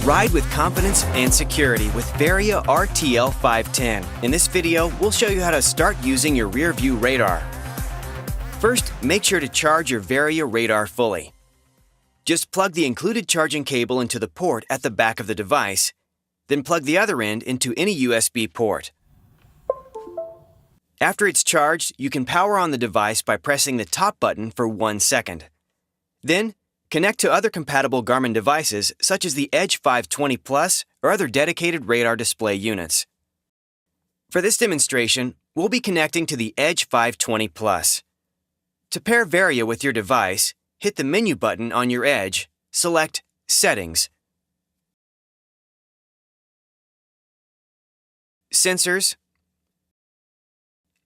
Ride with confidence and security with Varia RTL510. In this video, we'll show you how to start using your rear view radar. First, make sure to charge your Varia radar fully. Just plug the included charging cable into the port at the back of the device, then plug the other end into any USB port. After it's charged, you can power on the device by pressing the top button for 1 second. Then, connect to other compatible Garmin devices such as the Edge 520 Plus or other dedicated radar display units. For this demonstration, we'll be connecting to the Edge 520 Plus. To pair Varia with your device, hit the menu button on your Edge, select Settings. Sensors.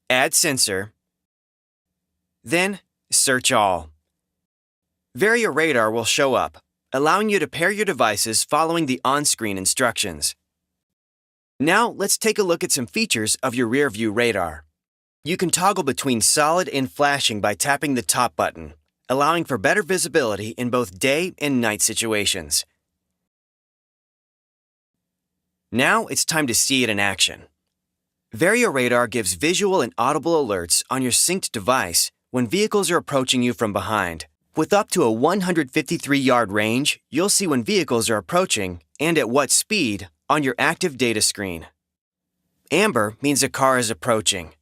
Add sensor. Then, search all. Varia radar will show up, allowing you to pair your devices following the on-screen instructions. Now, let's take a look at some features of your rear view radar. You can toggle between solid and flashing by tapping the top button, allowing for better visibility in both day and night situations. Now, it's time to see it in action. Varia radar gives visual and audible alerts on your synced device when vehicles are approaching you from behind. With up to a 153-yard range, you'll see when vehicles are approaching and at what speed on your active data screen. Amber means a car is approaching,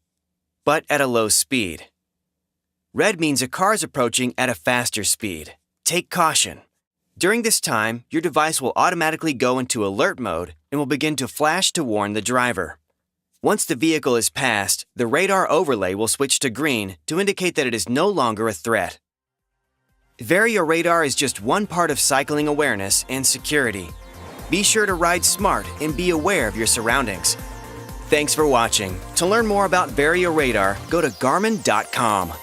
but at a low speed. Red means a car is approaching at a faster speed. Take caution. During this time, your device will automatically go into alert mode and will begin to flash to warn the driver. Once the vehicle is passed, the radar overlay will switch to green to indicate that it is no longer a threat. Varia radar is just one part of cycling awareness and security. Be sure to ride smart and be aware of your surroundings. Thanks for watching. To learn more about Varia radar, go to Garmin.com.